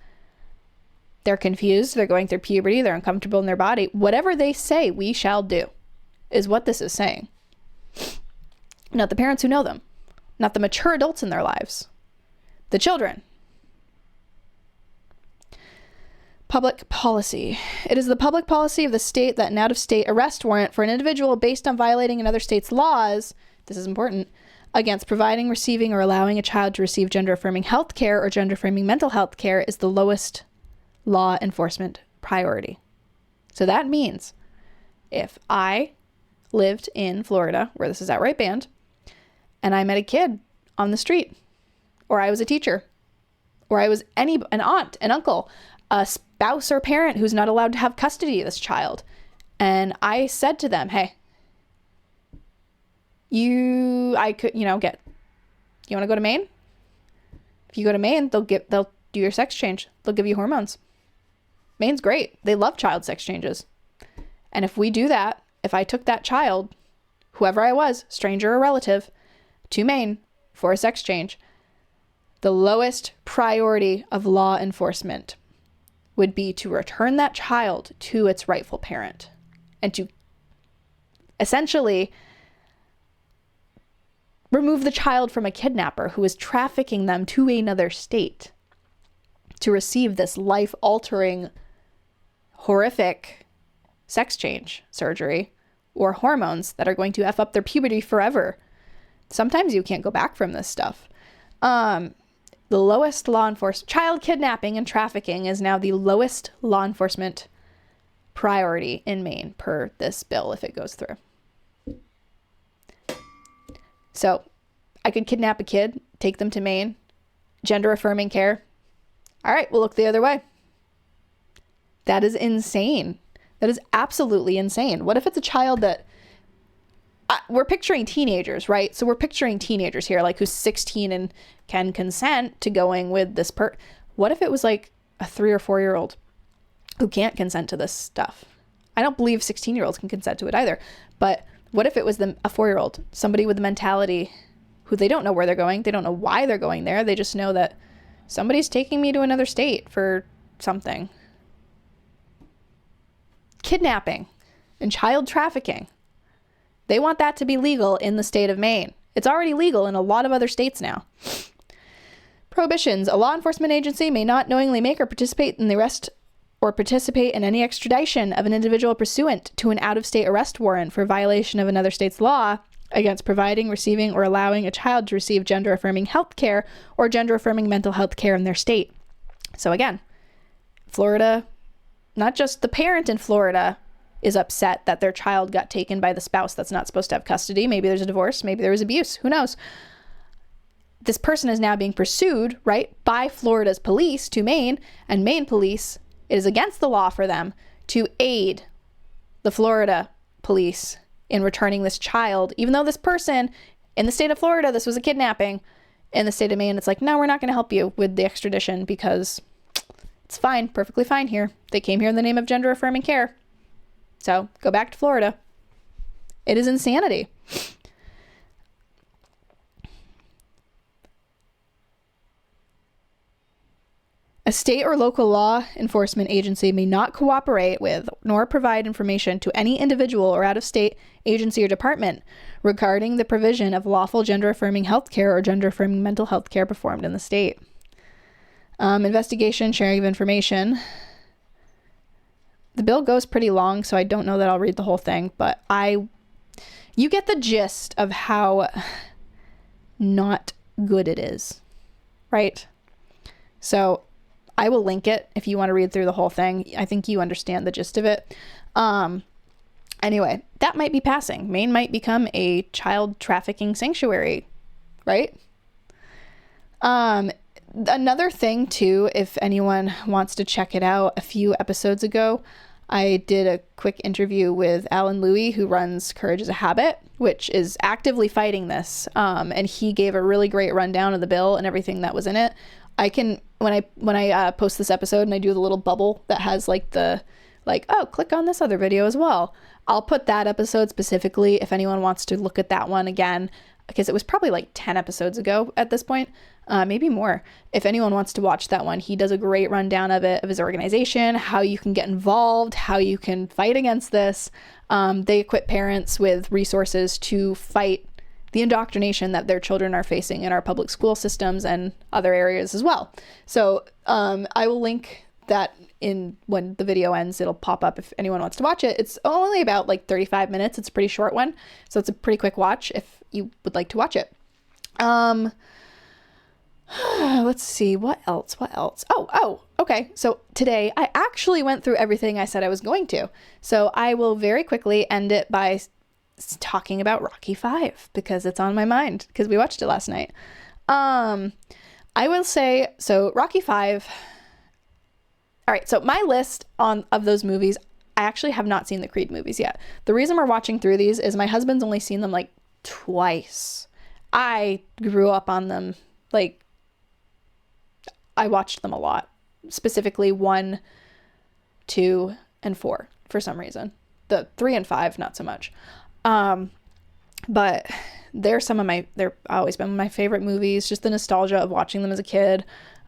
they're confused, they're going through puberty, they're uncomfortable in their body, whatever they say, we shall do, is what this is saying. Not the parents who know them, not the mature adults in their lives, the children. Public policy. It is the public policy of the state that an out-of-state arrest warrant for an individual based on violating another state's laws, this is important, against providing, receiving, or allowing a child to receive gender-affirming health care or gender-affirming mental health care is the lowest law enforcement priority. So that means if I lived in Florida, where this is at right band, and I met a kid on the street, or I was a teacher, or I was an aunt, an uncle, a spouse or parent who's not allowed to have custody of this child, and I said to them, hey, you want to go to Maine? If you go to Maine, they'll do your sex change. They'll give you hormones. Maine's great. They love child sex changes. And if we do that, if I took that child, whoever I was, stranger or relative, to Maine for a sex change, the lowest priority of law enforcement would be to return that child to its rightful parent and to essentially remove the child from a kidnapper who is trafficking them to another state to receive this life-altering, horrific sex change surgery or hormones that are going to F up their puberty forever. Sometimes you can't go back from this stuff. The lowest law enforcement, child kidnapping and trafficking is now the lowest law enforcement priority in Maine per this bill if it goes through. So I could kidnap a kid, take them to Maine, gender affirming care. All right, we'll look the other way. That is insane. That is absolutely insane. What if it's a child that we're picturing teenagers, right? So we're picturing teenagers here, like who's 16 and can consent to going with this What if it was like a 3 or 4-year-old who can't consent to this stuff? I don't believe 16-year-olds can consent to it either. But what if it was a 4-year-old, somebody with a mentality who they don't know where they're going. They don't know why they're going there. They just know that somebody's taking me to another state for something. Kidnapping and child trafficking. They want that to be legal in the state of Maine. It's already legal in a lot of other states now. Prohibitions. A law enforcement agency may not knowingly make or participate in the arrest or participate in any extradition of an individual pursuant to an out-of-state arrest warrant for violation of another state's law against providing, receiving, or allowing a child to receive gender-affirming health care or gender-affirming mental health care in their state. So again, Florida, not just the parent in Florida is upset that their child got taken by the spouse that's not supposed to have custody. Maybe there's a divorce. Maybe there was abuse. Who knows? This person is now being pursued, right, by Florida's police to Maine, and Maine police, it is against the law for them to aid the Florida police in returning this child, even though this person in the state of Florida, this was a kidnapping. In the state of Maine, it's like, no, we're not going to help you with the extradition because it's fine, perfectly fine here. They came here in the name of gender affirming care. So go back to Florida. It is insanity. A state or local law enforcement agency may not cooperate with nor provide information to any individual or out-of-state agency or department regarding the provision of lawful gender-affirming health care or gender-affirming mental health care performed in the state. Investigation, sharing of information. The bill goes pretty long, so I don't know that I'll read the whole thing, but you get the gist of how not good it is, right? So I will link it if you want to read through the whole thing. I think you understand the gist of it. Anyway, that might be passing. Maine might become a child trafficking sanctuary, right? Another thing too, if anyone wants to check it out, a few episodes ago, I did a quick interview with Alan Louie, who runs Courage is a Habit, which is actively fighting this. And he gave a really great rundown of the bill and everything that was in it. I can, when I post this episode and I do the little bubble that has oh, click on this other video as well. I'll put that episode specifically if anyone wants to look at that one again, because it was probably like 10 episodes ago at this point, maybe more. If anyone wants to watch that one, he does a great rundown of it, of his organization, how you can get involved, how you can fight against this. They equip parents with resources to fight the indoctrination that their children are facing in our public school systems and other areas as well. So I will link that in when the video ends. It'll pop up if anyone wants to watch it. It's only about like 35 minutes. It's a pretty short one. So it's a pretty quick watch if you would like to watch it. Let's see, what else? Oh, okay. So today I actually went through everything I said I was going to. So I will very quickly end it by talking about Rocky 5 because it's on my mind because we watched it last night. I will say, so Rocky 5. All right, so my list of those movies, I actually have not seen the Creed movies yet. The reason we're watching through these is my husband's only seen them like twice. I grew up on them, like I watched them a lot, specifically 1, 2, and 4 for some reason. The 3 and 5, not so much. But they're always been my favorite movies, just the nostalgia of watching them as a kid.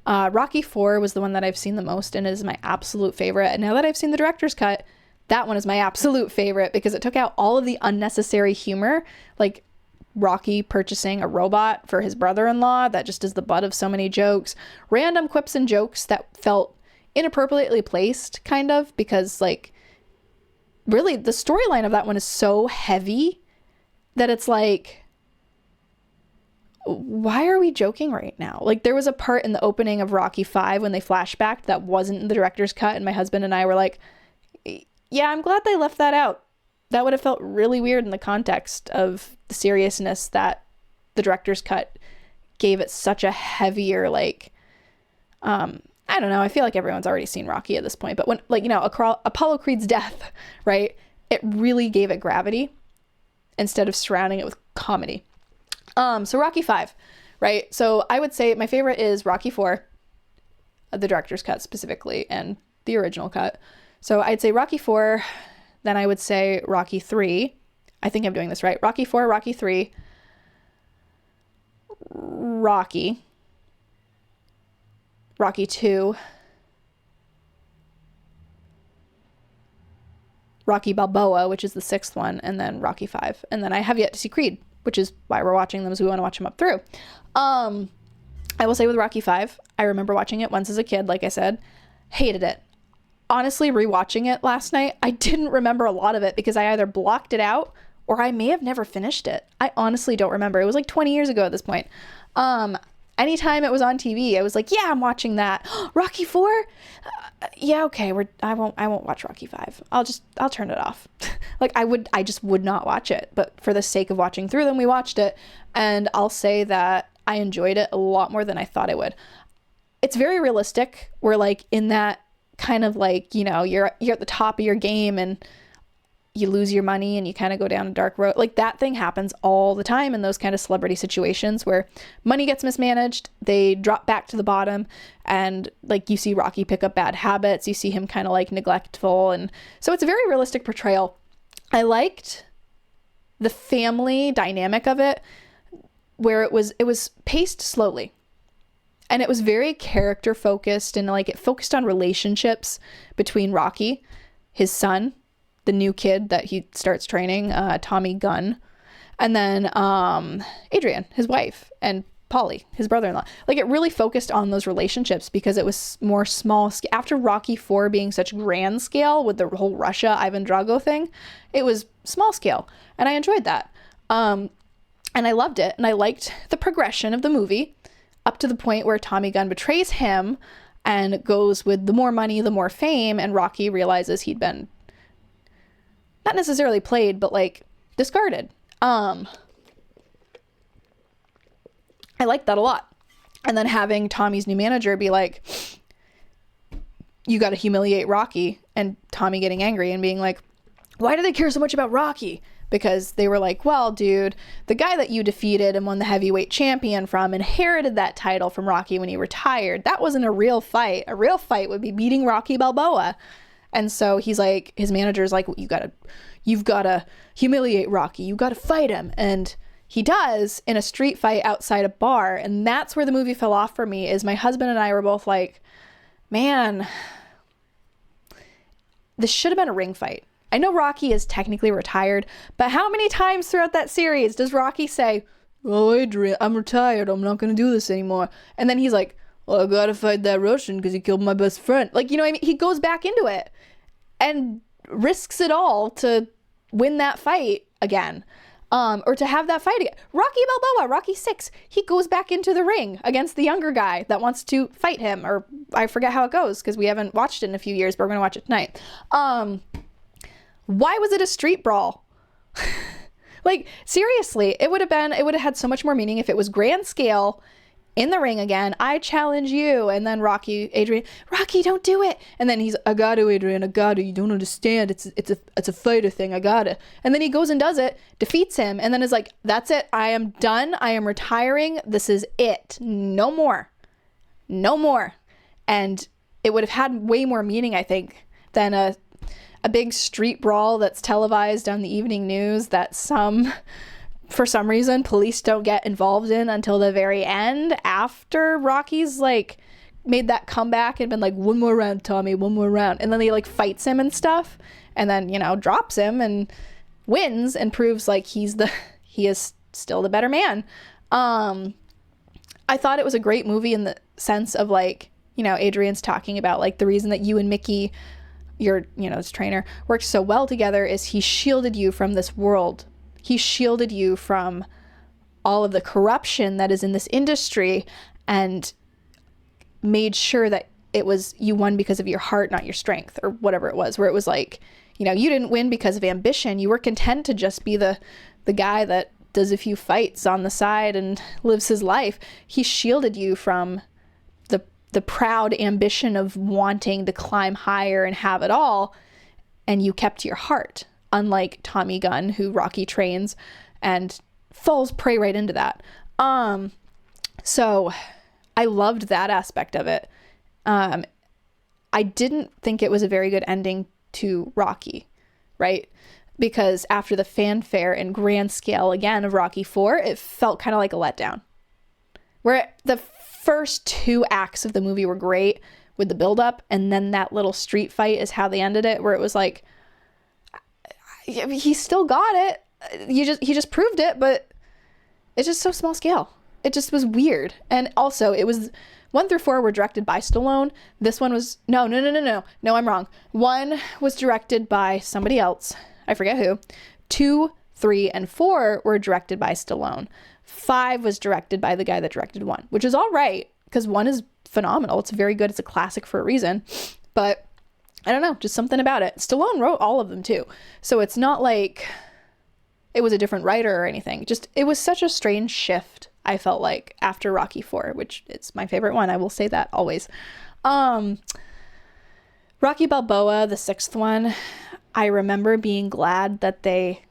Rocky 4 was the one that I've seen the most and is my absolute favorite. And now that I've seen the director's cut, that one is my absolute favorite because it took out all of the unnecessary humor, like Rocky purchasing a robot for his brother-in-law that just is the butt of so many jokes, random quips and jokes that felt inappropriately placed, kind of, because like really the storyline of that one is so heavy that it's like, why are we joking right now? Like there was a part in the opening of Rocky 5 when they flashbacked that wasn't in the director's cut, and my husband and I were like, yeah, I'm glad they left that out. That would have felt really weird in the context of the seriousness that the director's cut gave it such a heavier, like, I don't know. I feel like everyone's already seen Rocky at this point, but when, like, you know, Apollo Creed's death, right? It really gave it gravity instead of surrounding it with comedy. So Rocky 5, right? So I would say my favorite is Rocky 4, the director's cut specifically, and the original cut. So I'd say Rocky 4, then I would say Rocky 3. I think I'm doing this right. Rocky 4, Rocky 3, Rocky 2, Rocky Balboa, which is the 6th one, and then Rocky 5. And then I have yet to see Creed, which is why we're watching them, is we want to watch them up through. I I will say with Rocky 5, I remember watching it once as a kid, like I said, hated it. Honestly, rewatching it last night, I didn't remember a lot of it because I either blocked it out or I may have never finished it. I honestly don't remember. It was like 20 years ago at this point. Anytime it was on TV, I was like, yeah, I'm watching that. Rocky 4? Yeah, okay. I won't watch Rocky 5. I'll turn it off. Like I just would not watch it. But for the sake of watching through them, we watched it. And I'll say that I enjoyed it a lot more than I thought I would. It's very realistic. We're like in that kind of like, you know, you're at the top of your game and you lose your money and you kind of go down a dark road. Like that thing happens all the time in those kind of celebrity situations where money gets mismanaged, they drop back to the bottom, and like you see Rocky pick up bad habits, you see him kind of like neglectful. And so it's a very realistic portrayal. I liked the family dynamic of it, where it was paced slowly. And it was very character focused, and like it focused on relationships between Rocky, his son, the new kid that he starts training, Tommy Gunn, and then Adrian, his wife, and Paulie, his brother-in-law. Like it really focused on those relationships because it was more small. After Rocky 4 being such grand scale with the whole Russia Ivan Drago thing, it was small scale, and I enjoyed that. And I loved it, and I liked the progression of the movie up to the point where Tommy Gunn betrays him and goes with the more money, the more fame, and Rocky realizes he'd been not necessarily played, but like discarded. I liked that a lot. And then having Tommy's new manager be like, you got to humiliate Rocky, and Tommy getting angry and being like, why do they care so much about Rocky? Because they were like, well, dude, the guy that you defeated and won the heavyweight champion from inherited that title from Rocky when he retired. That wasn't a real fight. A real fight would be beating Rocky Balboa. And so he's like, his manager's like, you've got to humiliate Rocky. You got to fight him. And he does in a street fight outside a bar. And that's where the movie fell off for me, is my husband and I were both like, man, this should have been a ring fight. I know Rocky is technically retired, but how many times throughout that series does Rocky say, oh, Adrian, I'm retired. I'm not going to do this anymore. And then he's like, well, I got to fight that Russian because he killed my best friend. Like, you know what I mean? He goes back into it and risks it all to win that fight again. Or to have that fight again. Rocky Balboa, Rocky 6, he goes back into the ring against the younger guy that wants to fight him. Or I forget how it goes because we haven't watched it in a few years, but we're going to watch it tonight. Why was it a street brawl? Like, seriously, it would have had so much more meaning if it was grand scale in the ring again. I challenge you. And then Adrian, Rocky, don't do it. And then he's, I got to, Adrian, I got to. You don't understand. It's a fighter thing. I got to. And then he goes and does it, defeats him, and then is like, that's it. I am done. I am retiring. This is it. No more. No more. And it would have had way more meaning, I think, than a big street brawl that's televised on the evening news that for some reason, police don't get involved in until the very end, after Rocky's like made that comeback and been like, one more round, Tommy, one more round. And then he like fights him and stuff, and then, you know, drops him and wins and proves like he is still the better man. I thought it was a great movie in the sense of like, you know, Adrian's talking about like the reason that you and Mickey, his trainer, worked so well together is he shielded you from this world. He shielded you from all of the corruption that is in this industry and made sure that it was you won because of your heart, not your strength, or whatever it was, where it was like, you know, you didn't win because of ambition. You were content to just be the guy that does a few fights on the side and lives his life. He shielded you from the proud ambition of wanting to climb higher and have it all, and you kept your heart, unlike Tommy Gunn, who Rocky trains and falls prey right into that. So I loved that aspect of it. I didn't think it was a very good ending to Rocky, right? Because after the fanfare and grand scale again of Rocky 4, it felt kind of like a letdown. Where the first 2 acts of the movie were great with the build-up, and then that little street fight is how they ended it, where it was like, he still got it. He just proved it, but it's just so small scale. it just was weird. And also, it was 1 through 4 were directed by Stallone. This one was no, I'm wrong. 1 was directed by somebody else. I forget who. 2, 3, and 4 were directed by Stallone. 5 was directed by the guy that directed 1, which is all right because 1 is phenomenal. It's very good. It's a classic for a reason. But I don't know, just something about it. Stallone wrote all of them too. So it's not like it was a different writer or anything. Just, it was such a strange shift, I felt like, after Rocky 4, which is my favorite one. I will say that always. Rocky Balboa, the 6th one, I remember being glad that they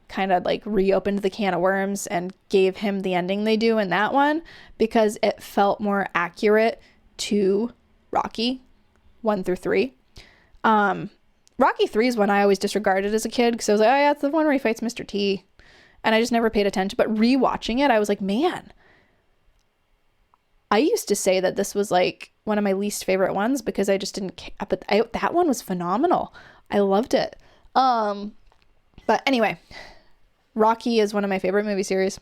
kind of like reopened the can of worms and gave him the ending they do in that one, because it felt more accurate to Rocky 1 through 3. Rocky 3 is one I always disregarded as a kid because I was like, oh yeah, it's the one where he fights Mr. T. And I just never paid attention. But rewatching it, I was like, man, I used to say that this was like one of my least favorite ones because I just didn't care. But that one was phenomenal. I loved it. But anyway, Rocky is one of my favorite movie series.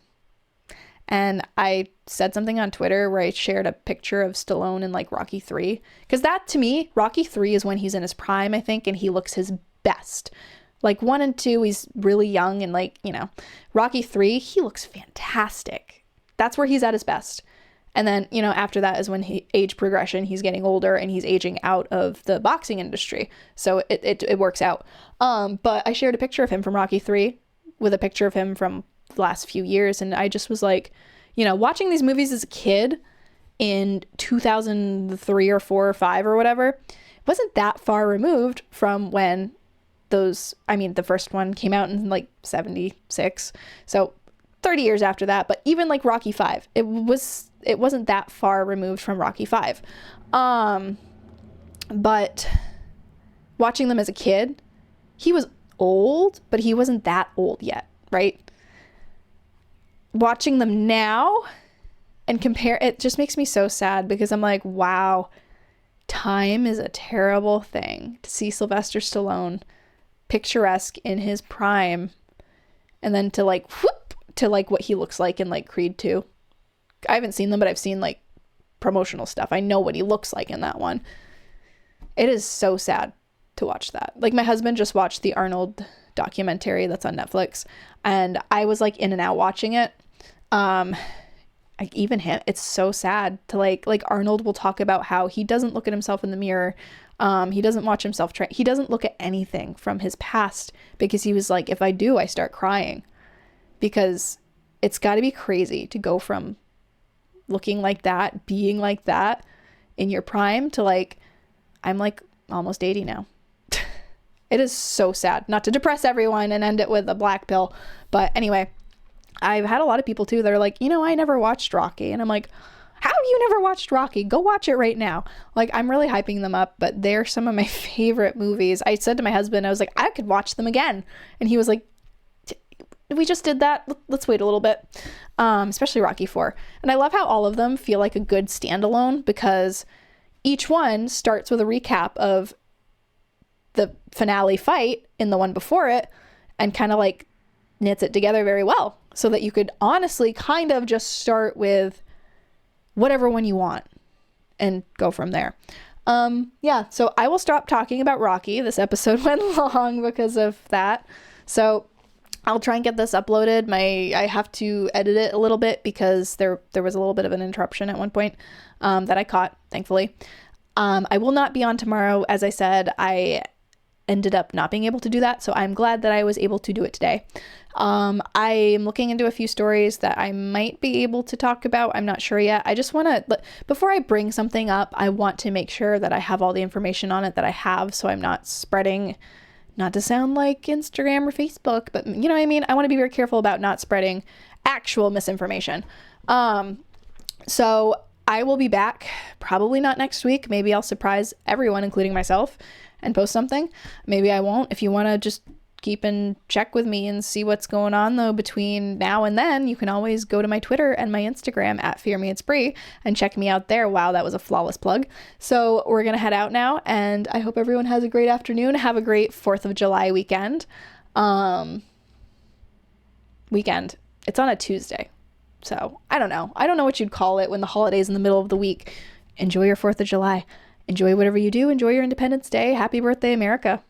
And I said something on Twitter where I shared a picture of Stallone in like Rocky 3. Because that, to me, Rocky 3 is when he's in his prime, I think, and he looks his best. Like 1 and 2, he's really young and like, you know. Rocky 3, he looks fantastic. That's where he's at his best. And then, you know, after that is when age progression, he's getting older and he's aging out of the boxing industry. So it works out. But I shared a picture of him from Rocky 3 with a picture of him from the last few years, and I just was like, you know, watching these movies as a kid in 2003 or 4 or 5 or whatever wasn't that far removed from when the first one came out in like 76, so 30 years after that. But even like Rocky 5, it wasn't that far removed from Rocky 5. But watching them as a kid, he was old, but he wasn't that old yet, right? Watching them now and compare, it just makes me so sad because I'm like, wow, time is a terrible thing to see Sylvester Stallone picturesque in his prime and then to like whoop to like what he looks like in like Creed 2. I haven't seen them, but I've seen like promotional stuff. I know what he looks like in that one. It is so sad to watch that. Like my husband just watched the Arnold documentary that's on Netflix, and I was like in and out watching it. Even him, it's so sad to like Arnold will talk about how he doesn't look at himself in the mirror. He doesn't watch himself train. He doesn't look at anything from his past because he was like, if I do, I start crying, because it's got to be crazy to go from looking like that, being like that in your prime to like, I'm like almost 80 now. It is so sad. Not to depress everyone and end it with a black pill. But anyway, I've had a lot of people too that are like, you know, I never watched Rocky. And I'm like, how have you never watched Rocky? Go watch it right now. Like, I'm really hyping them up, but they're some of my favorite movies. I said to my husband, I was like, I could watch them again. And he was like, we just did that. Let's wait a little bit. Especially Rocky 4. And I love how all of them feel like a good standalone because each one starts with a recap of the finale fight in the one before it and kind of like knits it together very well so that you could honestly kind of just start with whatever one you want and go from there. Yeah, so I will stop talking about Rocky. This episode went long because of that. So I'll try and get this uploaded. I have to edit it a little bit because there was a little bit of an interruption at one point that I caught, thankfully. I will not be on tomorrow. As I said, I ended up not being able to do that, so I'm glad that I was able to do it today. I'm looking into a few stories that I might be able to talk about. I'm not sure yet. I just want to, before I bring something up, I want to make sure that I have all the information on it that I have, so I'm not spreading, not to sound like Instagram or Facebook, but you know what I mean? I want to be very careful about not spreading actual misinformation. So I will be back, probably not next week. Maybe I'll surprise everyone, including myself, and post something. Maybe I won't. If you want to just keep in check with me and see what's going on though between now and then, you can always go to my Twitter and my Instagram at fearmeitsbre and check me out there. Wow, that was a flawless plug. So we're gonna head out now, and I hope everyone has a great afternoon. Have a great 4th of July weekend. It's on a Tuesday. So I don't know. I don't know what you'd call it when the holiday's in the middle of the week. Enjoy your 4th of July. Enjoy whatever you do. Enjoy your Independence Day. Happy birthday, America.